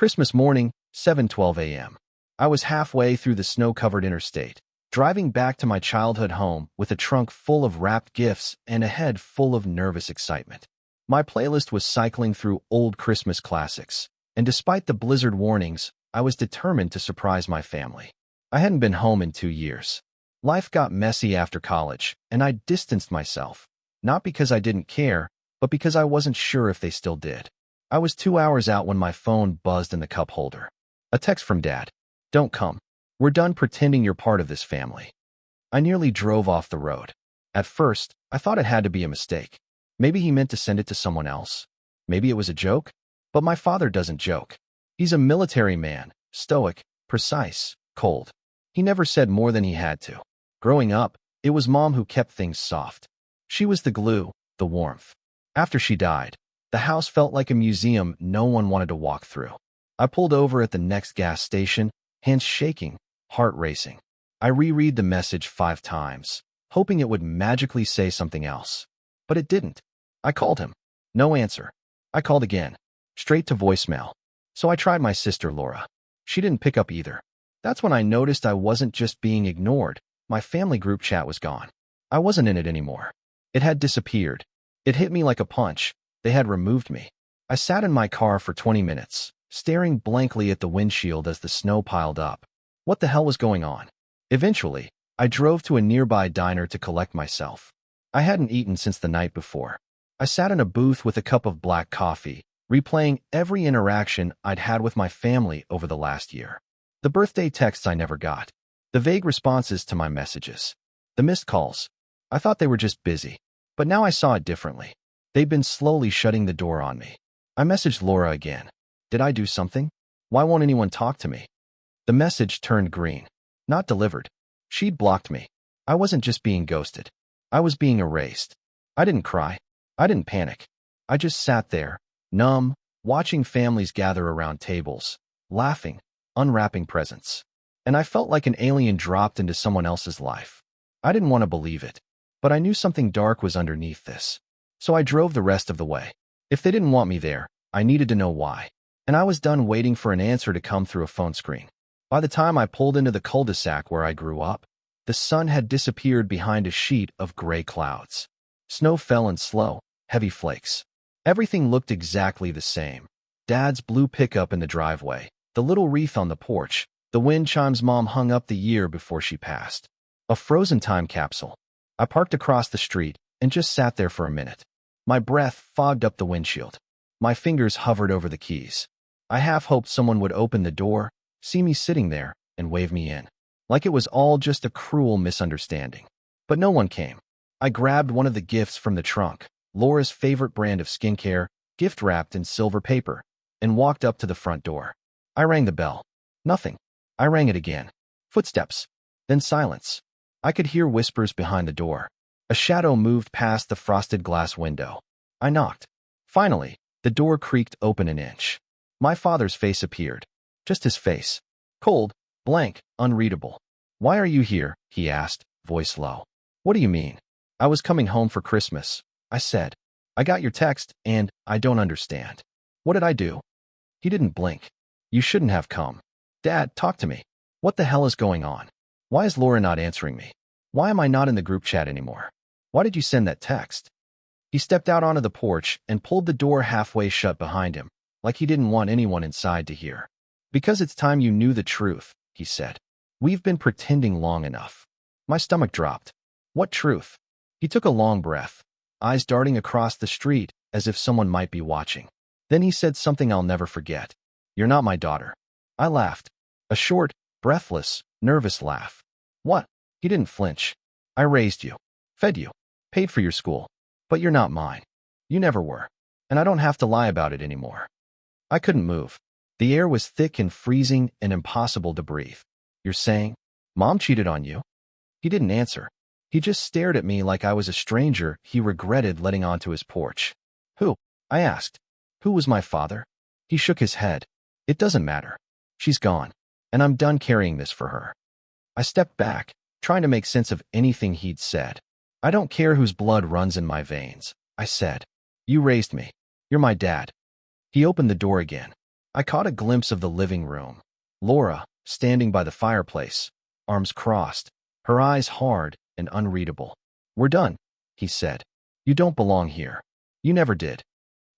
Christmas morning, 7:12 a.m. I was halfway through the snow-covered interstate, driving back to my childhood home with a trunk full of wrapped gifts and a head full of nervous excitement. My playlist was cycling through old Christmas classics, and despite the blizzard warnings, I was determined to surprise my family. I hadn't been home in 2 years. Life got messy after college, and I distanced myself, not because I didn't care, but because I wasn't sure if they still did. I was 2 hours out when my phone buzzed in the cup holder. A text from Dad. "Don't come. We're done pretending you're part of this family." I nearly drove off the road. At first, I thought it had to be a mistake. Maybe he meant to send it to someone else. Maybe it was a joke. But my father doesn't joke. He's a military man, stoic, precise, cold. He never said more than he had to. Growing up, it was Mom who kept things soft. She was the glue, the warmth. After she died, the house felt like a museum no one wanted to walk through. I pulled over at the next gas station, hands shaking, heart racing. I reread the message 5 times, hoping it would magically say something else. But it didn't. I called him. No answer. I called again. Straight to voicemail. So I tried my sister Laura. She didn't pick up either. That's when I noticed I wasn't just being ignored. My family group chat was gone. I wasn't in it anymore. It had disappeared. It hit me like a punch. They had removed me. I sat in my car for 20 minutes, staring blankly at the windshield as the snow piled up. What the hell was going on? Eventually, I drove to a nearby diner to collect myself. I hadn't eaten since the night before. I sat in a booth with a cup of black coffee, replaying every interaction I'd had with my family over the last year. The birthday texts I never got. The vague responses to my messages. The missed calls. I thought they were just busy. But now I saw it differently. They'd been slowly shutting the door on me. I messaged Laura again. Did I do something? Why won't anyone talk to me? The message turned green. Not delivered. She'd blocked me. I wasn't just being ghosted. I was being erased. I didn't cry. I didn't panic. I just sat there, numb, watching families gather around tables, laughing, unwrapping presents. And I felt like an alien dropped into someone else's life. I didn't want to believe it, but I knew something dark was underneath this. So I drove the rest of the way. If they didn't want me there, I needed to know why. And I was done waiting for an answer to come through a phone screen. By the time I pulled into the cul-de-sac where I grew up, the sun had disappeared behind a sheet of gray clouds. Snow fell in slow, heavy flakes. Everything looked exactly the same. Dad's blue pickup in the driveway, the little wreath on the porch, the wind chimes Mom hung up the year before she passed. A frozen time capsule. I parked across the street and just sat there for a minute. My breath fogged up the windshield. My fingers hovered over the keys. I half hoped someone would open the door, see me sitting there, and wave me in. Like it was all just a cruel misunderstanding. But no one came. I grabbed one of the gifts from the trunk, Laura's favorite brand of skincare, gift wrapped in silver paper, and walked up to the front door. I rang the bell. Nothing. I rang it again. Footsteps. Then silence. I could hear whispers behind the door. A shadow moved past the frosted glass window. I knocked. Finally, the door creaked open an inch. My father's face appeared. Just his face. Cold, blank, unreadable. "Why are you here?" he asked, voice low. "What do you mean?" "I was coming home for Christmas," I said. "I got your text, and I don't understand." "What did I do?" He didn't blink. "You shouldn't have come." "Dad, talk to me. What the hell is going on? Why is Laura not answering me? Why am I not in the group chat anymore? Why did you send that text?" He stepped out onto the porch and pulled the door halfway shut behind him, like he didn't want anyone inside to hear. "Because it's time you knew the truth," he said. "We've been pretending long enough." My stomach dropped. What truth? He took a long breath, eyes darting across the street as if someone might be watching. Then he said something I'll never forget. "You're not my daughter." I laughed. A short, breathless, nervous laugh. "What?" He didn't flinch. "I raised you, fed you, paid for your school, but you're not mine. You never were, and I don't have to lie about it anymore." I couldn't move. The air was thick and freezing and impossible to breathe. "You're saying Mom cheated on you?" He didn't answer. He just stared at me like I was a stranger he regretted letting onto his porch. "Who?" I asked. "Who was my father?" He shook his head. "It doesn't matter. She's gone, and I'm done carrying this for her." I stepped back, trying to make sense of anything he'd said. "I don't care whose blood runs in my veins," I said. "You raised me. You're my dad." He opened the door again. I caught a glimpse of the living room. Laura, standing by the fireplace, arms crossed, her eyes hard and unreadable. "We're done," he said. "You don't belong here. You never did."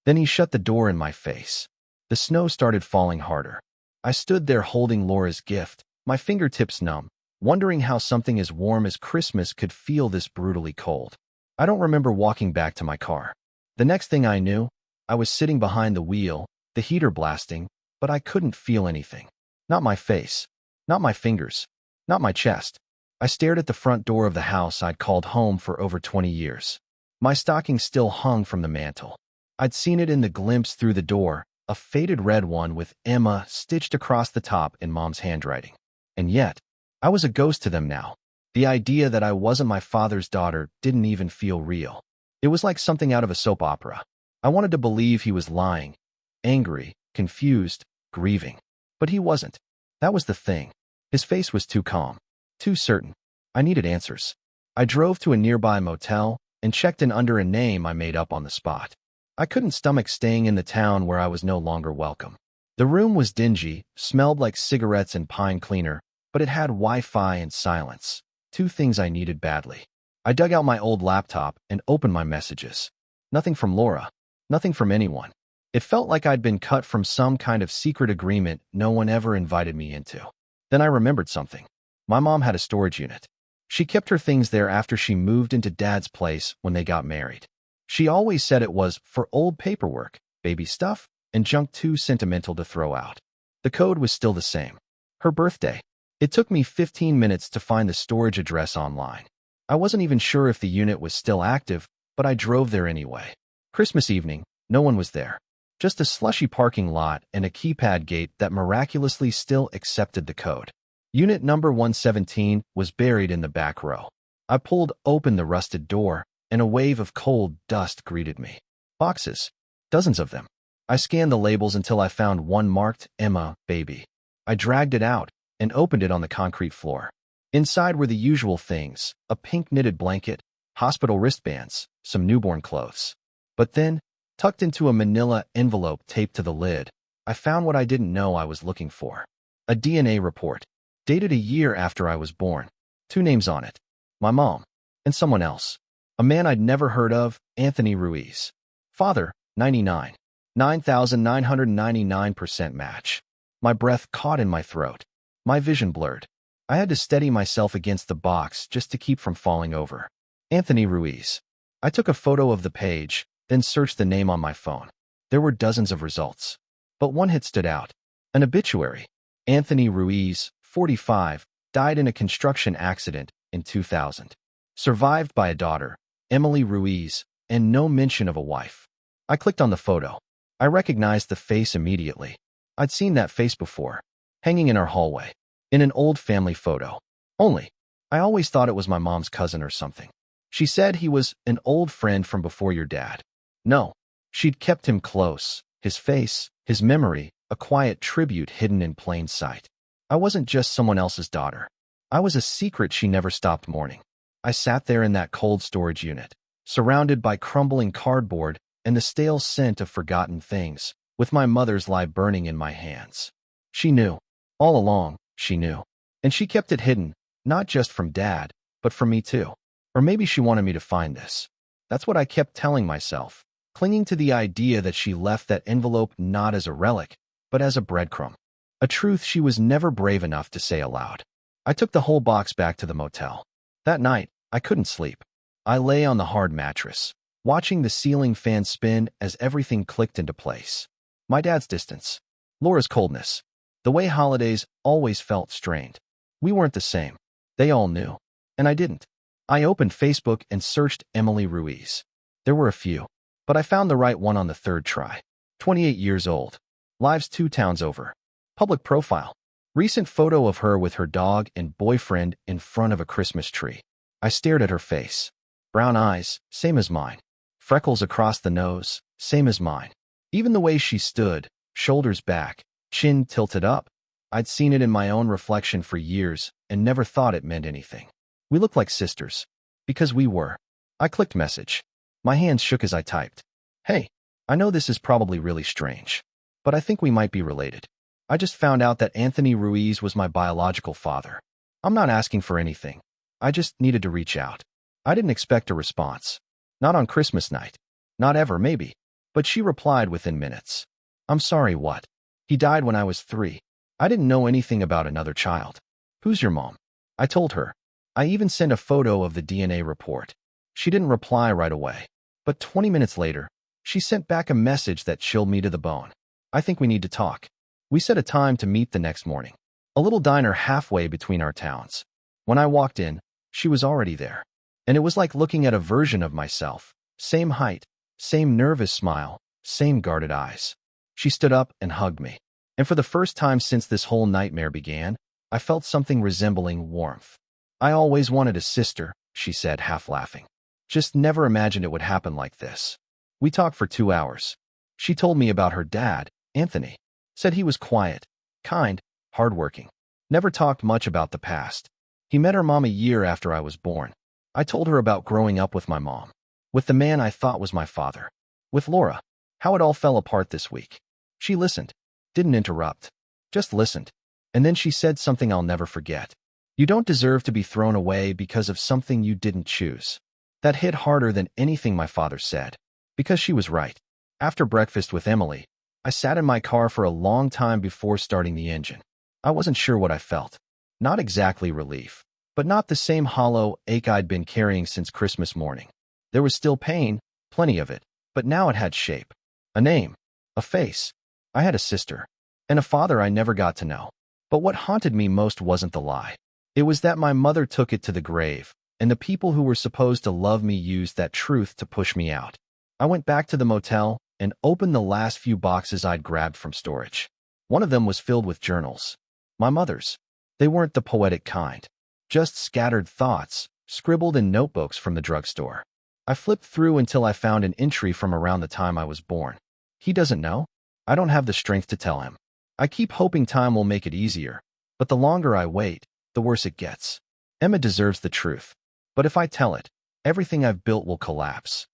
Then he shut the door in my face. The snow started falling harder. I stood there holding Laura's gift, my fingertips numb, wondering how something as warm as Christmas could feel this brutally cold. I don't remember walking back to my car. The next thing I knew, I was sitting behind the wheel, the heater blasting, but I couldn't feel anything. Not my face, not my fingers, not my chest. I stared at the front door of the house I'd called home for over 20 years. My stocking still hung from the mantel. I'd seen it in the glimpse through the door, a faded red one with Emma stitched across the top in Mom's handwriting. And yet, I was a ghost to them now. The idea that I wasn't my father's daughter didn't even feel real. It was like something out of a soap opera. I wanted to believe he was lying, angry, confused, grieving. But he wasn't. That was the thing. His face was too calm, too certain. I needed answers. I drove to a nearby motel and checked in under a name I made up on the spot. I couldn't stomach staying in the town where I was no longer welcome. The room was dingy, smelled like cigarettes and pine cleaner, but it had Wi-Fi and silence, two things I needed badly. I dug out my old laptop and opened my messages. Nothing from Laura, nothing from anyone. It felt like I'd been cut from some kind of secret agreement no one ever invited me into. Then I remembered something. My mom had a storage unit. She kept her things there after she moved into Dad's place when they got married. She always said it was for old paperwork, baby stuff, and junk too sentimental to throw out. The code was still the same. Her birthday. It took me 15 minutes to find the storage address online. I wasn't even sure if the unit was still active, but I drove there anyway. Christmas evening, no one was there. Just a slushy parking lot and a keypad gate that miraculously still accepted the code. Unit number 117 was buried in the back row. I pulled open the rusted door, and a wave of cold dust greeted me. Boxes. Dozens of them. I scanned the labels until I found one marked Emma, baby. I dragged it out and opened it on the concrete floor. Inside were the usual things, a pink knitted blanket, hospital wristbands, some newborn clothes. But then, tucked into a manila envelope taped to the lid, I found what I didn't know I was looking for. A DNA report, dated a year after I was born. 2 names on it. My mom, and someone else. A man I'd never heard of, Anthony Ruiz. Father, 99. 9,999% match. My breath caught in my throat. My vision blurred. I had to steady myself against the box just to keep from falling over. Anthony Ruiz. I took a photo of the page, then searched the name on my phone. There were dozens of results. But one hit stood out. An obituary. Anthony Ruiz, 45, died in a construction accident in 2000. Survived by a daughter, Emily Ruiz, and no mention of a wife. I clicked on the photo. I recognized the face immediately. I'd seen that face before, hanging in our hallway, in an old family photo. Only, I always thought it was my mom's cousin or something. She said he was an old friend from before your dad. No, she'd kept him close, his face, his memory, a quiet tribute hidden in plain sight. I wasn't just someone else's daughter. I was a secret she never stopped mourning. I sat there in that cold storage unit, surrounded by crumbling cardboard and the stale scent of forgotten things, with my mother's lie burning in my hands. She knew. All along, she knew. And she kept it hidden, not just from Dad, but from me too. Or maybe she wanted me to find this. That's what I kept telling myself, clinging to the idea that she left that envelope not as a relic, but as a breadcrumb. A truth she was never brave enough to say aloud. I took the whole box back to the motel. That night, I couldn't sleep. I lay on the hard mattress, watching the ceiling fan spin as everything clicked into place. My dad's distance. Laura's coldness. The way holidays always felt strained. We weren't the same. They all knew. And I didn't. I opened Facebook and searched Emily Ruiz. There were a few, but I found the right one on the third try. 28 years old. Lives 2 towns over. Public profile. Recent photo of her with her dog and boyfriend in front of a Christmas tree. I stared at her face. Brown eyes, same as mine. Freckles across the nose, same as mine. Even the way she stood, shoulders back, chin tilted up. I'd seen it in my own reflection for years and never thought it meant anything. We looked like sisters. Because we were. I clicked message. My hands shook as I typed. Hey, I know this is probably really strange. but I think we might be related. I just found out that Anthony Ruiz was my biological father. I'm not asking for anything. I just needed to reach out. I didn't expect a response. Not on Christmas night. Not ever, maybe. But she replied within minutes. I'm sorry, what? He died when I was 3. I didn't know anything about another child. Who's your mom? I told her. I even sent a photo of the DNA report. She didn't reply right away. But 20 minutes later, she sent back a message that chilled me to the bone. I think we need to talk. We set a time to meet the next morning. A little diner halfway between our towns. When I walked in, she was already there. And it was like looking at a version of myself. Same height, same nervous smile, same guarded eyes. She stood up and hugged me. And for the first time since this whole nightmare began, I felt something resembling warmth. I always wanted a sister, she said, half laughing. Just never imagined it would happen like this. We talked for 2 hours. She told me about her dad, Anthony. Said he was quiet, kind, hardworking. Never talked much about the past. He met her mom a year after I was born. I told her about growing up with my mom. With the man I thought was my father. With Laura. How it all fell apart this week. She listened. Didn't interrupt. Just listened. And then she said something I'll never forget. You don't deserve to be thrown away because of something you didn't choose. That hit harder than anything my father said. Because she was right. After breakfast with Emily, I sat in my car for a long time before starting the engine. I wasn't sure what I felt. Not exactly relief, but not the same hollow ache I'd been carrying since Christmas morning. There was still pain, plenty of it, but now it had shape. A name. A face. I had a sister. And a father I never got to know. But what haunted me most wasn't the lie. It was that my mother took it to the grave, and the people who were supposed to love me used that truth to push me out. I went back to the motel and opened the last few boxes I'd grabbed from storage. One of them was filled with journals. My mother's. They weren't the poetic kind. Just scattered thoughts, scribbled in notebooks from the drugstore. I flipped through until I found an entry from around the time I was born. He doesn't know. I don't have the strength to tell him. I keep hoping time will make it easier, but the longer I wait, the worse it gets. Emma deserves the truth. But if I tell it, everything I've built will collapse.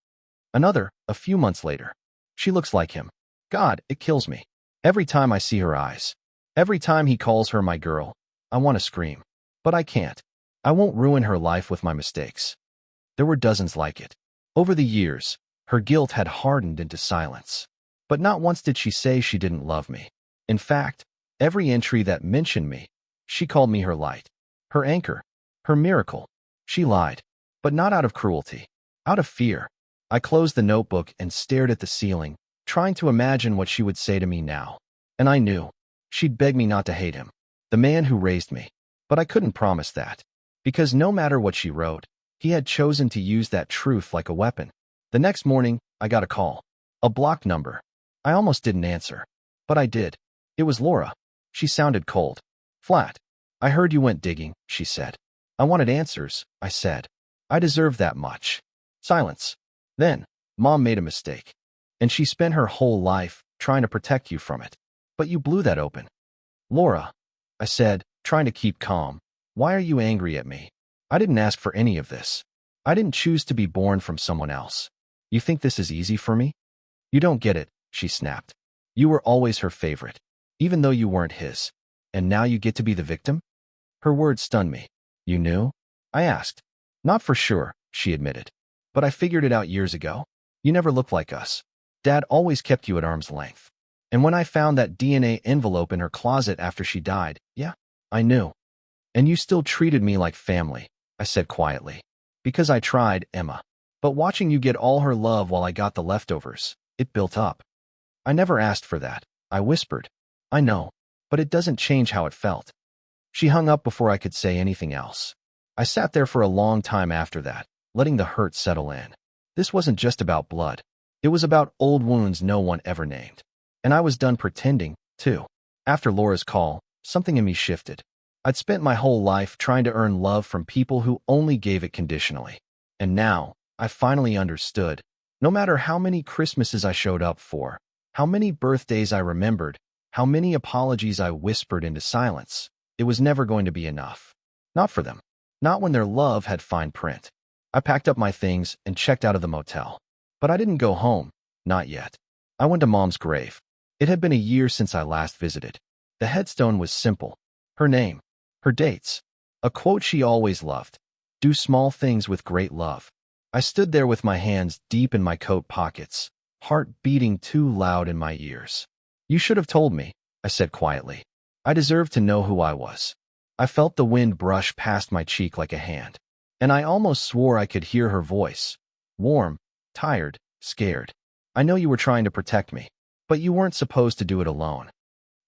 Another, a few months later. She looks like him. God, it kills me. Every time I see her eyes. Every time he calls her my girl, I want to scream. But I can't. I won't ruin her life with my mistakes. There were dozens like it. Over the years, her guilt had hardened into silence. But not once did she say she didn't love me. In fact, every entry that mentioned me, she called me her light, her anchor, her miracle. She lied, but not out of cruelty, out of fear. I closed the notebook and stared at the ceiling, trying to imagine what she would say to me now. And I knew. She'd beg me not to hate him, the man who raised me. But I couldn't promise that. Because no matter what she wrote, he had chosen to use that truth like a weapon. The next morning, I got a call. A blocked number. I almost didn't answer. But I did. It was Laura. She sounded cold. Flat. I heard you went digging, she said. I wanted answers, I said. I deserve that much. Silence. Then, Mom made a mistake. And she spent her whole life trying to protect you from it. But you blew that open. Laura, I said, trying to keep calm. Why are you angry at me? I didn't ask for any of this. I didn't choose to be born from someone else. You think this is easy for me? You don't get it, she snapped. You were always her favorite, even though you weren't his. And now you get to be the victim? Her words stunned me. You knew? I asked. Not for sure, she admitted. But I figured it out years ago. You never looked like us. Dad always kept you at arm's length. And when I found that DNA envelope in her closet after she died, yeah, I knew. And you still treated me like family, I said quietly. Because I tried, Emma. But watching you get all her love while I got the leftovers, it built up. I never asked for that, I whispered. I know, but it doesn't change how it felt. She hung up before I could say anything else. I sat there for a long time after that, letting the hurt settle in. This wasn't just about blood. It was about old wounds no one ever named. And I was done pretending, too. After Laura's call, something in me shifted. I'd spent my whole life trying to earn love from people who only gave it conditionally. And now, I finally understood. No matter how many Christmases I showed up for, how many birthdays I remembered, how many apologies I whispered into silence, it was never going to be enough. Not for them. Not when their love had fine print. I packed up my things and checked out of the motel. But I didn't go home. Not yet. I went to Mom's grave. It had been a year since I last visited. The headstone was simple. Her name, her dates, a quote she always loved. Do small things with great love. I stood there with my hands deep in my coat pockets, heart beating too loud in my ears. You should have told me, I said quietly. I deserved to know who I was. I felt the wind brush past my cheek like a hand, and I almost swore I could hear her voice. Warm, tired, scared. I know you were trying to protect me, but you weren't supposed to do it alone.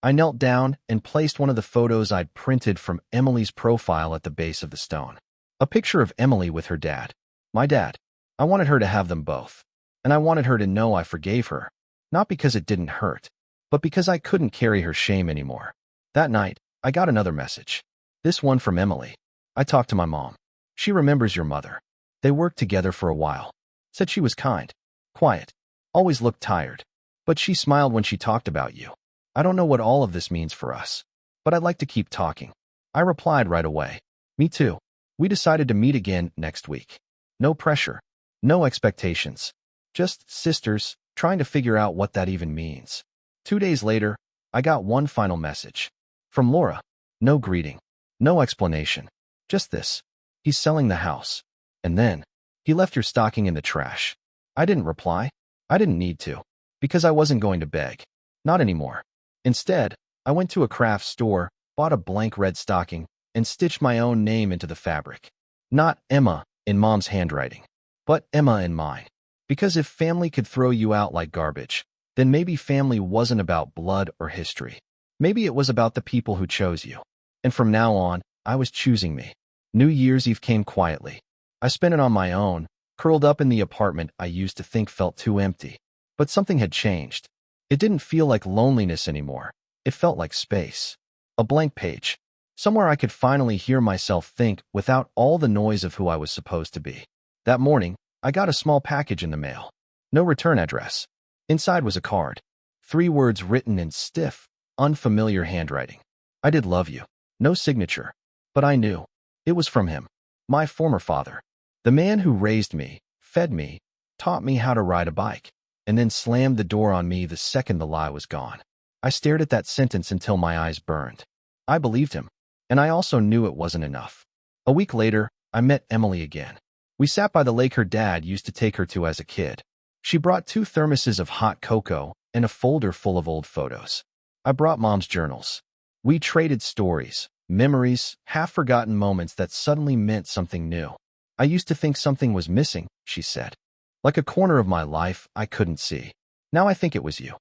I knelt down and placed one of the photos I'd printed from Emily's profile at the base of the stone. A picture of Emily with her dad. My dad. I wanted her to have them both. And I wanted her to know I forgave her. Not because it didn't hurt, but because I couldn't carry her shame anymore. That night, I got another message. This one from Emily. I talked to my mom. She remembers your mother. They worked together for a while. Said she was kind, quiet, always looked tired. But she smiled when she talked about you. I don't know what all of this means for us, but I'd like to keep talking. I replied right away. Me too. We decided to meet again next week. No pressure, no expectations. Just sisters, trying to figure out what that even means. 2 days later, I got one final message. From Laura. No greeting, no explanation. Just this. He's selling the house. And then, he left your stocking in the trash. I didn't reply. I didn't need to. Because I wasn't going to beg. Not anymore. Instead, I went to a craft store, bought a blank red stocking, and stitched my own name into the fabric. Not Emma in Mom's handwriting, but Emma in mine. Because if family could throw you out like garbage, then maybe family wasn't about blood or history. Maybe it was about the people who chose you. And from now on, I was choosing me. New Year's Eve came quietly. I spent it on my own, curled up in the apartment I used to think felt too empty. But something had changed. It didn't feel like loneliness anymore. It felt like space. A blank page. Somewhere I could finally hear myself think without all the noise of who I was supposed to be. That morning, I got a small package in the mail. No return address. Inside was a card. 3 words written in stiff, unfamiliar handwriting. I did love you. No signature. But I knew. It was from him. My former father. The man who raised me, fed me, taught me how to ride a bike, and then slammed the door on me the second the lie was gone. I stared at that sentence until my eyes burned. I believed him, and I also knew it wasn't enough. A week later, I met Emily again. We sat by the lake her dad used to take her to as a kid. She brought 2 thermoses of hot cocoa and a folder full of old photos. I brought Mom's journals. We traded stories, memories, half-forgotten moments that suddenly meant something new. I used to think something was missing, she said. Like a corner of my life I couldn't see. Now I think it was you.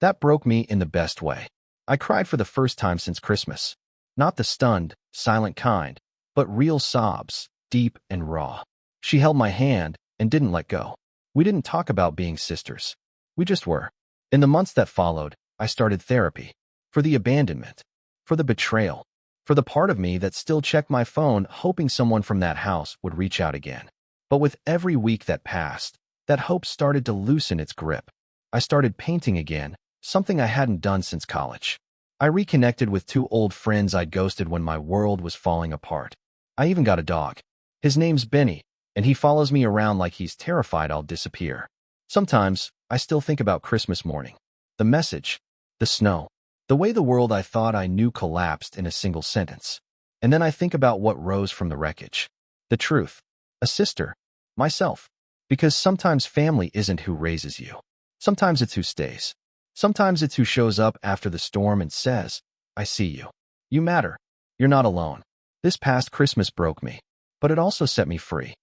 That broke me in the best way. I cried for the first time since Christmas. Not the stunned, silent kind, but real sobs, deep and raw. She held my hand and didn't let go. We didn't talk about being sisters. We just were. In the months that followed, I started therapy. For the abandonment. For the betrayal. For the part of me that still checked my phone hoping someone from that house would reach out again. But with every week that passed, that hope started to loosen its grip. I started painting again, something I hadn't done since college. I reconnected with 2 old friends I'd ghosted when my world was falling apart. I even got a dog. His name's Benny, and he follows me around like he's terrified I'll disappear. Sometimes, I still think about Christmas morning. The message. The snow. The way the world I thought I knew collapsed in a single sentence. And then I think about what rose from the wreckage. The truth. A sister. Myself. Because sometimes family isn't who raises you. Sometimes it's who stays. Sometimes it's who shows up after the storm and says, I see you. You matter. You're not alone. This past Christmas broke me, but it also set me free.